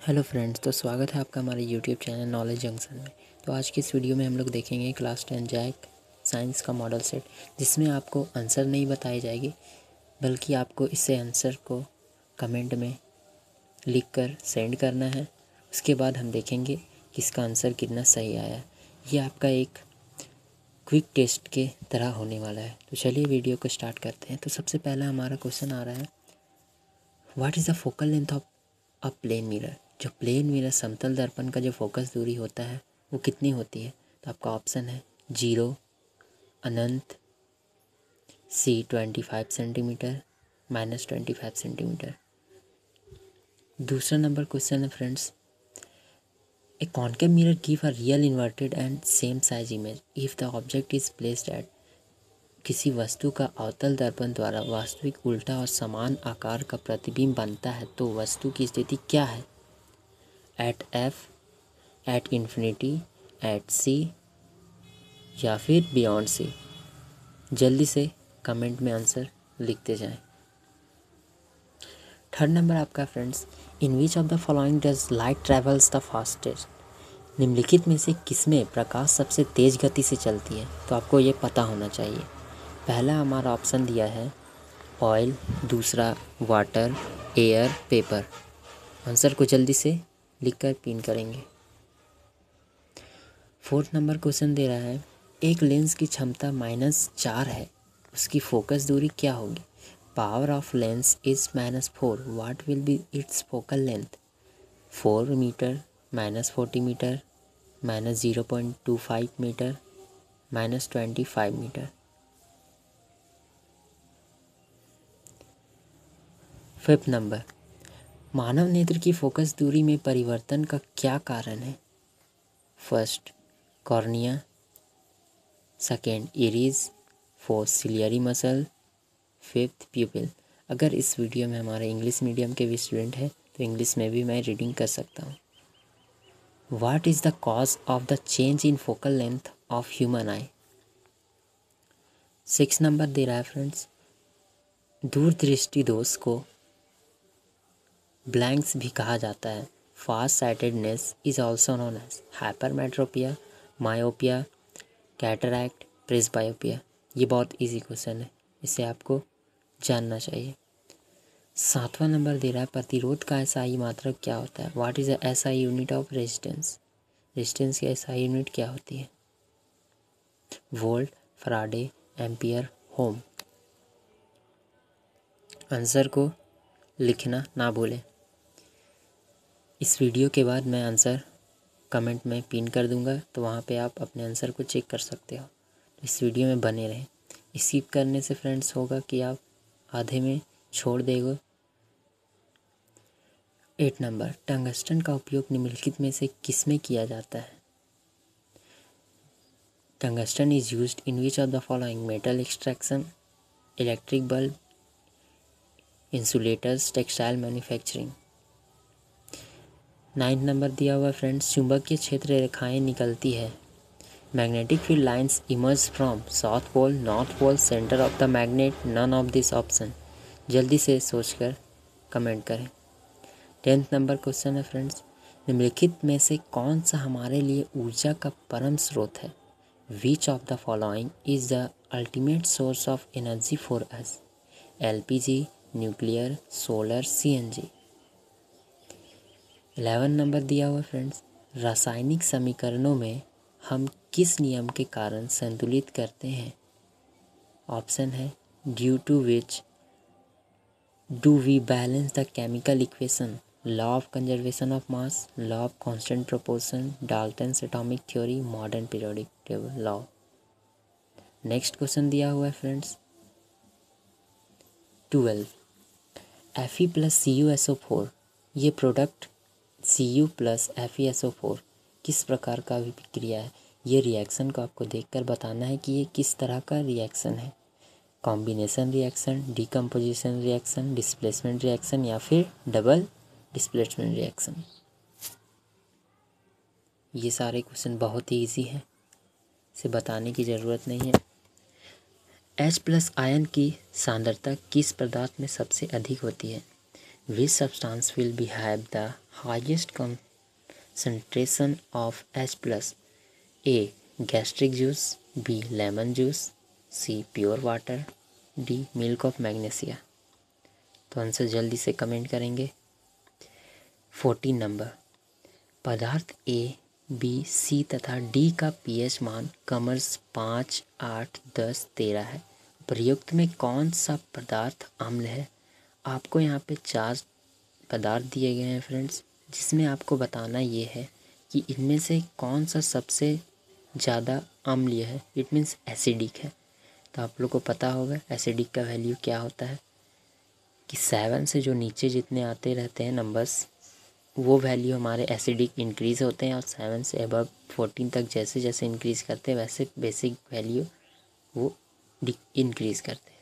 Hello friends, तो स्वागत है आपका हमारे यूट्यूब चैनल नॉलेज जंक्शन में। तो आज की इस वीडियो में हम लोग देखेंगे क्लास 10 जैक साइंस का मॉडल सेट, जिसमें आपको आंसर नहीं बताई जाएगी बल्कि आपको इससे आंसर को कमेंट में लिखकर सेंड करना है। उसके बाद हम देखेंगे कि इसका आंसर कितना सही आया है। ये आपका एक क्विक टेस्ट के तरह होने वाला है। तो चलिए वीडियो को स्टार्ट करते हैं। तो सबसे पहला हमारा क्वेश्चन आ रहा है, what is the focal length of a plane mirror. जो प्लेन मिरर समतल दर्पण का जो फोकस दूरी होता है वो कितनी होती है। तो आपका ऑप्शन है 0, अनंत, सी 25 सेंटीमीटर, -25 सेंटीमीटर। दूसरा नंबर क्वेश्चन है friends, a concave mirror give a real inverted and same size image if the object is placed at. किसी वस्तु का अवतल दर्पण द्वारा वास्तविक उल्टा और समान आकार का प्रतिबिंब बनता है तो वस्तु की स्थिति क्या है। At F, at infinity, at C या फिर बियॉन्ड सी। जल्दी से कमेंट में आंसर लिखते जाएं। थर्ड नंबर आपका friends, in which of the following does light travels the fastest. निम्नलिखित में से किसमें प्रकाश सबसे तेज गति से चलती है। तो आपको ये पता होना चाहिए। पहला हमारा ऑप्शन दिया है ऑयल, दूसरा वाटर, एयर, पेपर। आंसर को जल्दी से लिखकर पिन करेंगे। फोर्थ नंबर क्वेश्चन दे रहा है, एक लेंस की क्षमता -4 है, उसकी फोकस दूरी क्या होगी। Power of lens is -4, what will be its focal length. 4 metre, -40 metre, -0.25 metre, -25 metre. Fifth number, मानव नेत्र की फोकस दूरी में परिवर्तन का क्या कारण है। First cornea, second iris, fourth ciliary muscle, fifth pupil. अगर इस वीडियो में हमारे इंग्लिश मीडियम के भी स्टूडेंट हैं तो इंग्लिश में भी मैं रीडिंग कर सकता हूँ। What is the cause of the change in focal length of human eye. 6 number दे रहा है फ्रेंड्स, दूरदृष्टि दोष को ब्लैंक्स भी कहा जाता है। Fast sightedness is also known as hypermetropia, myopia, cataract, presbyopia. ये बहुत इजी क्वेश्चन है, इसे आपको जानना चाहिए। 7वां नंबर दे रहा है, प्रतिरोध का एसआई मात्रक क्या होता है। What is the SI unit of resistance. Resistance की एसआई यूनिट क्या होती है। वोल्ट, फराडे, एम्पियर, ओम। आंसर को लिखना ना भूलें। इस वीडियो के बाद मैं आंसर कमेंट में पिन कर दूंगा, तो वहाँ पे आप अपने आंसर को चेक कर सकते हो। इस वीडियो में बने रहें। स्किप करने से फ्रेंड्स होगा कि आप आधे में छोड़ देंगे। 8 नंबर, टंगस्टन का उपयोग निम्नलिखित में से किस में किया जाता है। Tungsten is used in which of the following. Metal extraction, electric bulb, insulators, textile manufacturing. 9 number दिया हुआ फ्रेंड्स, चुंबकीय क्षेत्र रेखाएं निकलती है। Magnetic field lines emerge from south pole, north pole, centre of the magnet, none of this option. जल्दी से सोचकर कमेंट करें। 10th नंबर क्वेश्चन है फ्रेंड्स, निम्नलिखित में से कौन सा हमारे लिए ऊर्जा का परम स्रोत है। Which of the following is the ultimate source of energy for us. LPG, nuclear, solar, CNG. 11 number दिया हुआ फ्रेंड्स, रासायनिक समीकरणों में हम किस नियम के कारण संतुलित करते हैं। ऑप्शन है due to which do we balance the chemical equation. Law of conservation of mass, law of constant proportion, Dalton's atomic theory, modern periodic table law. Next question दिया हुआ है फ्रेंड्स 12, Fe+CuSO4 ये प्रोडक्ट Cu+FeSO4 किस प्रकार का अभिक्रिया है। ये रिएक्शन को आपको देखकर बताना है कि ये किस तरह का रिएक्शन है। Combination reaction, decomposition reaction, displacement reaction या फिर डबल डिस्प्लेसमेंट रिएक्शन। ये सारे क्वेश्चन बहुत ही ईजी हैं, इसे बताने की ज़रूरत नहीं है। H+ आयन की सांद्रता किस पदार्थ में सबसे अधिक होती है। Which substance will be have the highest concentration of H plus? A. Gastric juice, B. Lemon juice, C. Pure water, D. Milk of magnesia। तो आंसर जल्दी से कमेंट करेंगे। 14 नंबर, पदार्थ A, B, C तथा D का pH मान क्रमश 5, 8, 10, 13 है। प्रयुक्त में कौन सा पदार्थ अम्ल है? आपको यहाँ पे 4 पदार्थ दिए गए हैं फ्रेंड्स, जिसमें आपको बताना ये है कि इनमें से कौन सा सबसे ज़्यादा अम्लीय है, इट मीन्स एसिडिक है। तो आप लोग को पता होगा एसिडिक का वैल्यू क्या होता है कि 7 से जो नीचे जितने आते रहते हैं नंबर्स, वो वैल्यू हमारे एसिडिक इंक्रीज़ होते हैं, और 7 से अबव 14 तक जैसे जैसे इंक्रीज़ करते हैं वैसे बेसिक वैल्यू वो इंक्रीज़ करते हैं।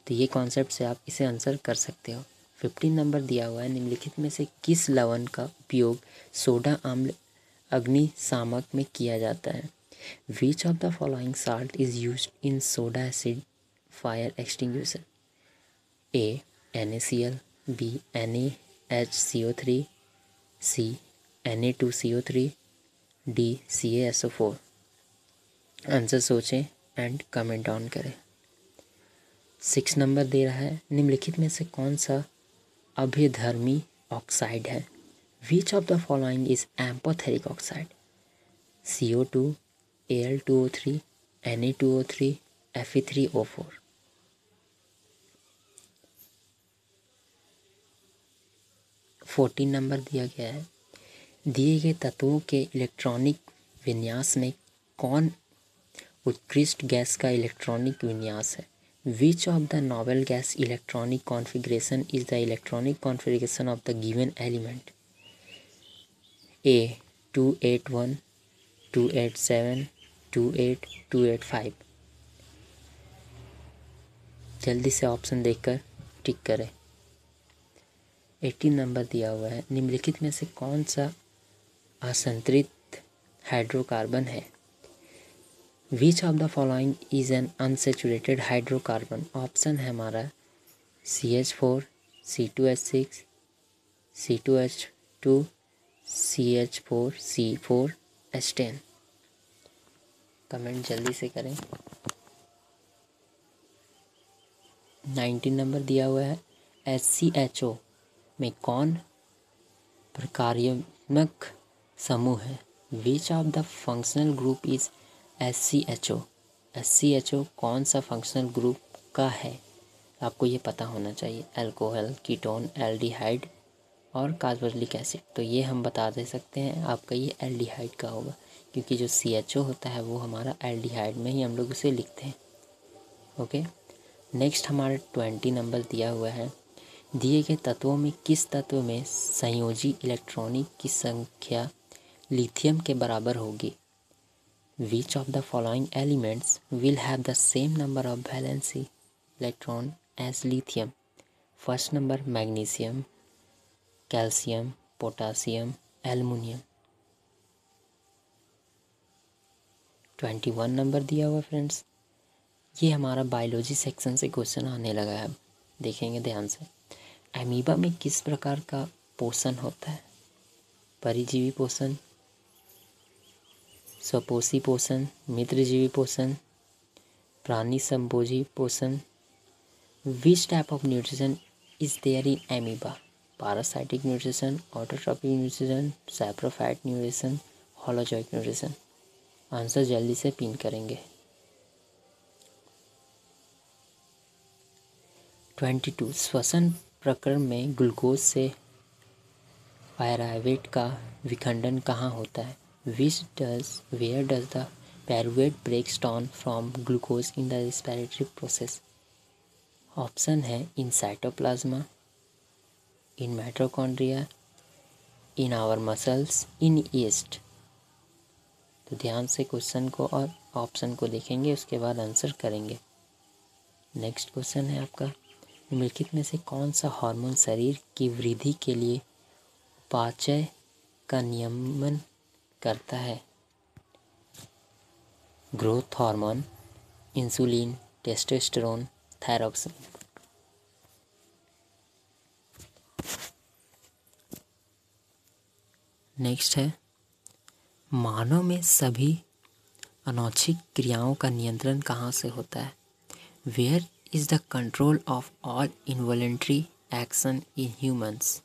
तो ये कॉन्सेप्ट से आप इसे आंसर कर सकते हो। 15 नंबर दिया हुआ है, निम्नलिखित में से किस लवण का उपयोग सोडा अम्ल अग्निशामक में किया जाता है? Which of the following salt is used in soda acid fire extinguisher? A NaCl, B NaHCO3, C Na2CO3, D CaSO4। Answer सोचें एंड कमेंट ऑन करें। 6 नंबर दे रहा है, निम्नलिखित में से कौन सा अभ्यधर्मी ऑक्साइड है? Which of the following is amphoteric oxide? CO2, Al2O3, Na2O3, Fe3O4। 14 नंबर दिया गया है, दिए गए तत्वों के इलेक्ट्रॉनिक विन्यास में कौन उत्कृष्ट गैस का इलेक्ट्रॉनिक विन्यास है? Which of the noble gas electronic configuration is the electronic configuration of the given element? ए 281, 287, 28, 285। जल्दी से ऑप्शन देखकर टिक करें। 18 नंबर दिया हुआ है, निम्नलिखित में से कौन सा असंतृप्त हाइड्रोकार्बन है? Which of the following is an unsaturated hydrocarbon? Option है हमारा CH4, C2H6, C2H2, CH4, C4H10। Comment जल्दी से करें। 19 नंबर दिया हुआ है, HCHO में कौन प्रकार्यात्मक समूह है? Which of the functional group is SCHO? SCHO कौन सा फंक्शनल ग्रुप का है? आपको ये पता होना चाहिए। अल्कोहल, कीटोन, एल्डिहाइड और कार्बोक्सिलिक एसिड। तो ये हम बता दे सकते हैं आपका ये एल्डिहाइड का होगा, क्योंकि जो CHO होता है वो हमारा एल्डिहाइड में ही हम लोग उसे लिखते हैं। ओके, नेक्स्ट हमारा 20 नंबर दिया हुआ है, दिए गए तत्वों में किस तत्व में संयोजी इलेक्ट्रॉनिक की संख्या लिथियम के बराबर होगी? Which of the following elements will have the same number of valency electron as lithium? First number magnesium, calcium, potassium, aluminium. 21 number दिया हुआ फ्रेंड्स, ये हमारा बायोलॉजी सेक्शन से क्वेश्चन आने लगा है, देखेंगे ध्यान से। अमीबा में किस प्रकार का पोषण होता है? परिजीवी पोषण, स्वपोषी पोषण, मित्रजीवी पोषण, प्राणी संभोजी पोषण। Which type of nutrition is there in amoeba? Parasitic nutrition, autotrophic nutrition, saprophyte nutrition, holozoic nutrition. Answer जल्दी से पिन करेंगे। 22 श्वसन प्रक्रम में ग्लूकोज से पायरुवेट का विखंडन कहाँ होता है? Where does the pyruvate breaks down from glucose in the respiratory process? Option है in cytoplasm, in mitochondria, in our muscles, in yeast. तो ध्यान से क्वेश्चन को और ऑप्शन को देखेंगे, उसके बाद आंसर करेंगे। नेक्स्ट क्वेश्चन है आपका, निम्नलिखित में से कौन सा हार्मोन शरीर की वृद्धि के लिए उपापचय का नियमन करता है? Growth hormone, insulin, testosterone, thyroxine. Next है मानव में सभी अनैच्छिक क्रियाओं का नियंत्रण कहाँ से होता है? Where is the control of all involuntary action in humans?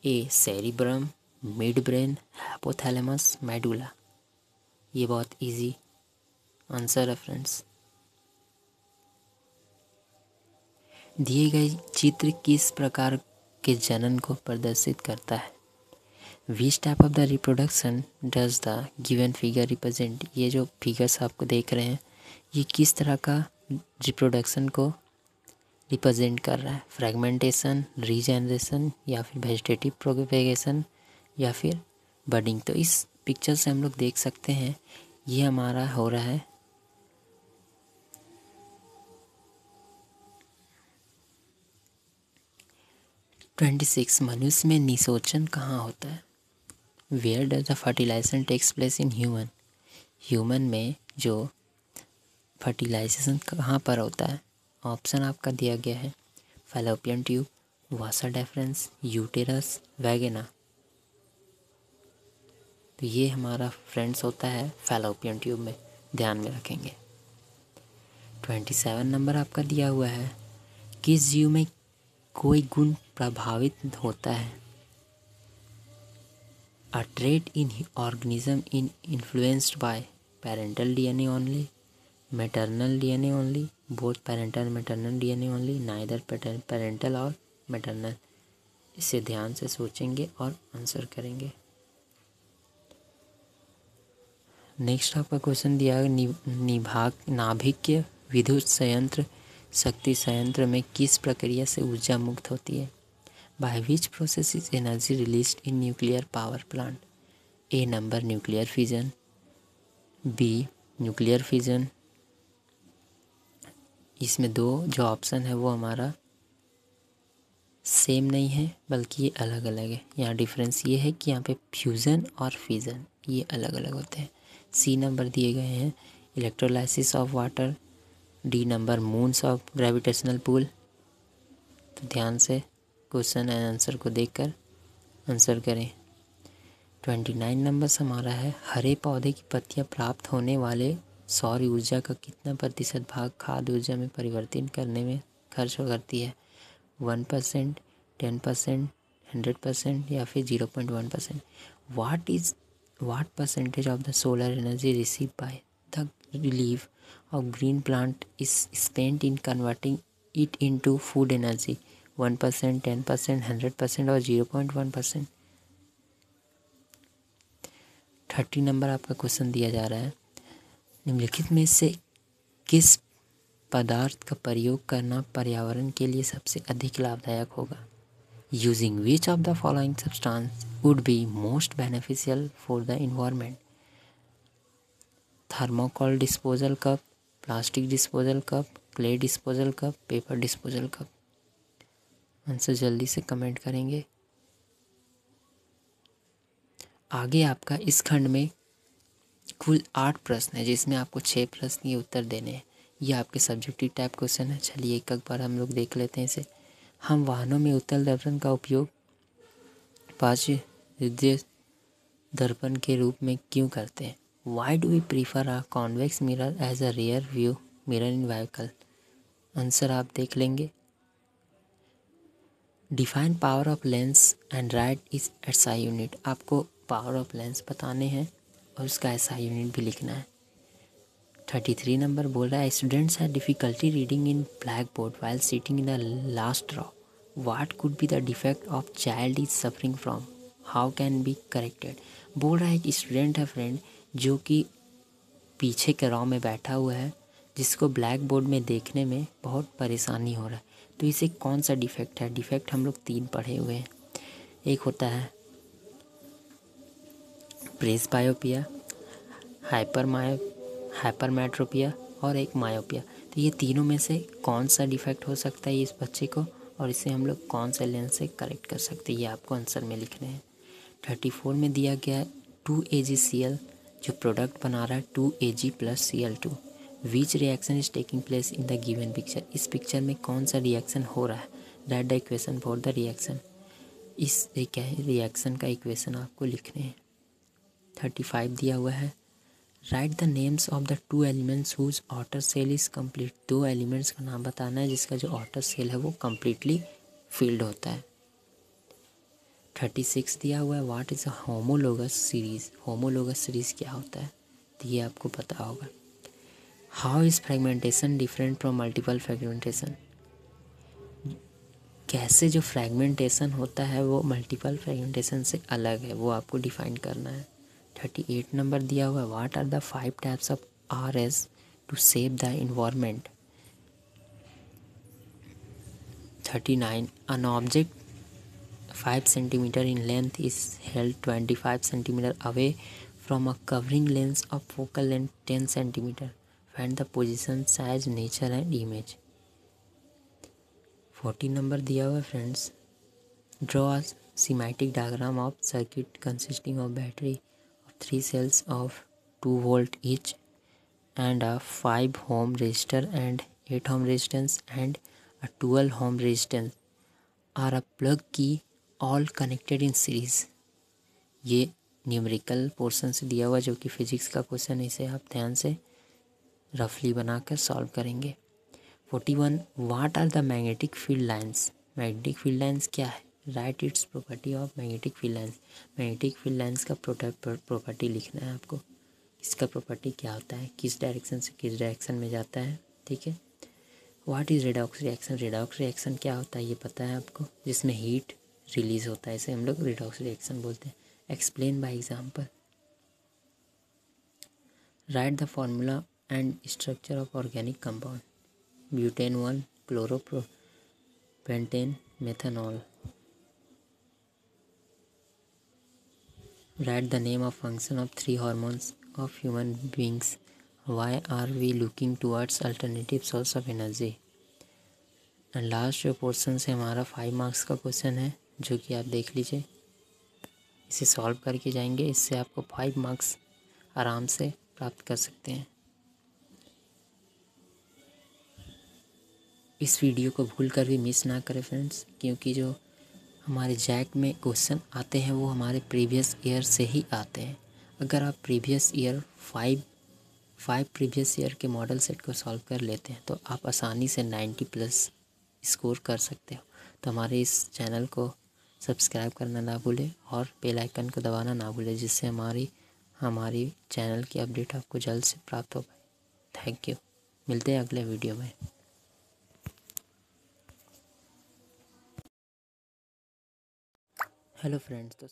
A cerebrum, mid brain, hypothalamus, medulla. ये बहुत इजी आंसर है फ्रेंड्स। दिए गए चित्र किस प्रकार के जनन को प्रदर्शित करता है? विच type of the reproduction does the given figure represent? ये जो फिगर्स आपको देख रहे हैं ये किस तरह का रिप्रोडक्शन को रिप्रेजेंट कर रहा है? फ्रेगमेंटेशन, रीजेनरेशन, या फिर वेजिटेटिव प्रोपेगेशन, या फिर बडिंग। तो इस पिक्चर से हम लोग देख सकते हैं ये हमारा हो रहा है 26। मनुष्य में निषेचन कहाँ होता है? Where does the fertilization takes place in human? Human में जो फर्टिलाइजेशन कहाँ पर होता है? ऑप्शन आपका दिया गया है फैलोपियन ट्यूब, वासा डेफरेंस, यूटेरस, वैगिना। तो ये हमारा फ्रेंड्स होता है फैलोपियन ट्यूब में, ध्यान में रखेंगे। 27 नंबर आपका दिया हुआ है किस जीव में कोई गुण प्रभावित होता है? A trait in organism in influenced by parental DNA only, maternal DNA only, both parental and maternal DNA only, neither parental और maternal। इसे ध्यान से सोचेंगे और आंसर करेंगे। नेक्स्ट आपका क्वेश्चन दिया है नाभिकीय विद्युत संयंत्र शक्ति संयंत्र में किस प्रक्रिया से ऊर्जा मुक्त होती है? By which process is energy released in nuclear power plant? A number nuclear fission, B nuclear fission. इसमें दो जो ऑप्शन है वो हमारा सेम नहीं है बल्कि ये अलग अलग है। यहाँ डिफरेंस ये है कि यहाँ पे फ्यूज़न और फिजन ये अलग अलग होते हैं। सी नंबर दिए गए हैं electrolysis of water, D number moons of gravitational pull. तो ध्यान से क्वेश्चन एंड आंसर को देखकर आंसर करें। 29 नंबर हमारा है हरे पौधे की पत्तियां प्राप्त होने वाले सौर ऊर्जा का कितना प्रतिशत भाग खाद्य ऊर्जा में परिवर्तित करने में खर्च करती है? 1%, 10%, 100% या फिर 0.1%? What percentage of the solar energy receive by the leaf of green plant is spent in converting it into food energy? 1%, 10%, 100% और 0.1%? 30 नंबर आपका क्वेश्चन दिया जा रहा है निम्नलिखित में से किस पदार्थ का प्रयोग करना पर्यावरण के लिए सबसे अधिक लाभदायक होगा? Using which of the following substance would be most beneficial for the environment? Thermocol disposal cup, plastic disposal cup, clay disposal cup, paper disposal cup? Answer जल्दी से कमेंट करेंगे। आगे आपका इस खंड में कुल 8 प्रश्न है जिसमें आपको 6 प्रश्न के उत्तर देने हैं। ये आपके सब्जेक्टिव टाइप क्वेश्चन है। चलिए एक बार हम लोग देख लेते हैं इसे। हम वाहनों में उत्तल दर्पण का उपयोग पार्श्व दर्पण के रूप में क्यों करते हैं? Why do we prefer a convex mirror as a rear view mirror in vehicle? Answer आप देख लेंगे। Define power of lens and write is SI unit. आपको पावर ऑफ लेंस बताने हैं और उसका एसआई यूनिट भी लिखना है। 33 नंबर बोल रहा है students have difficulty reading in black board while sitting in the last row. What could be the defect of child is suffering from? How can be corrected? बोल रहा है कि स्टूडेंट है फ्रेंड जो कि पीछे के रो में बैठा हुआ है जिसको ब्लैक बोर्ड में देखने में बहुत परेशानी हो रहा है। तो इसे कौन सा डिफेक्ट है? डिफेक्ट हम लोग 3 पढ़े हुए हैं। एक होता है प्रेसबायोपिया, हाइपरमेट्रोपिया और एक मायोपिया। तो ये तीनों में से कौन सा डिफेक्ट हो सकता है इस बच्चे को और इसे हम लोग कौन से लेंस से करेक्ट कर सकते हैं ये आपको आंसर में लिखने हैं। 34 में दिया गया है 2AgCl जो प्रोडक्ट बना रहा है 2Ag + Cl2। Which reaction is taking place in the given picture? इस पिक्चर में कौन सा रिएक्शन हो रहा है? Write the equation for the reaction. इस रिएक्शन का इक्वेशन आपको लिखने हैं। 35 दिया हुआ है, write the names of the two elements whose outer shell is complete. दो एलिमेंट्स का नाम बताना है जिसका जो आउटर सेल है वो कम्प्लीटली फिल्ड होता है। 36 दिया हुआ है, what is a homologous series. Homologous series क्या होता है तो ये आपको पता होगा। How is fragmentation different from multiple fragmentation. कैसे जो फ्रेगमेंटेशन होता है वो मल्टीपल फ्रेगमेंटेशन से अलग है, वो आपको डिफाइन करना है। 38 नंबर दिया हुआ है, what are the 5 types of RS to save the environment. 39 an object 5 centimeter in length is held 25 centimeter away from a covering lens of focal length 10 centimeter. Find the position, size, nature and image. 40 number दिया हुआ है friends, draw a schematic diagram of circuit consisting of battery of 3 cells of 2 volt each and a 5 ohm resistor and 8 ohm resistance and a 12 ohm resistance are a plug key all connected in series. ये numerical portion से दिया हुआ जो कि physics का question है, इसे आप ध्यान से रफली बनाकर सॉल्व करेंगे। 41 what are the magnetic field lines. Magnetic field lines क्या है, write its property of magnetic field lines. Magnetic field lines का प्रॉपर्टी लिखना है आपको। इसका प्रॉपर्टी क्या होता है, किस डायरेक्शन से किस डायरेक्शन में जाता है, ठीक है। What is redox reaction. Redox reaction क्या होता है ये पता है आपको, जिसमें हीट रिलीज होता है, इसे हम लोग रेडॉक्स रिएक्शन बोलते हैं। Explain by example. Write the formula and structure of organic compound. Butane 1 chloropentane methanol. Write the name of function of 3 hormones of human beings. Why are we looking towards alternative source of energy. And last जो portion से हमारा 5 marks का question है जो कि आप देख लीजिए, इसे सॉल्व करके जाएंगे, इससे आपको 5 मार्क्स आराम से प्राप्त कर सकते हैं। इस वीडियो को भूल कर भी मिस ना करें फ्रेंड्स, क्योंकि जो हमारे जैक में क्वेश्चन आते हैं वो हमारे प्रीवियस ईयर से ही आते हैं। अगर आप प्रीवियस ईयर 5 प्रीवियस ईयर के मॉडल सेट को सॉल्व कर लेते हैं तो आप आसानी से 90+ स्कोर कर सकते हो। तो हमारे इस चैनल को सब्सक्राइब करना ना भूलें और बेल आइकन को दबाना ना भूलें, जिससे हमारी चैनल की अपडेट आपको जल्द से प्राप्त हो पाए। थैंक यू, मिलते हैं अगले वीडियो में। हेलो फ्रेंड्स, तो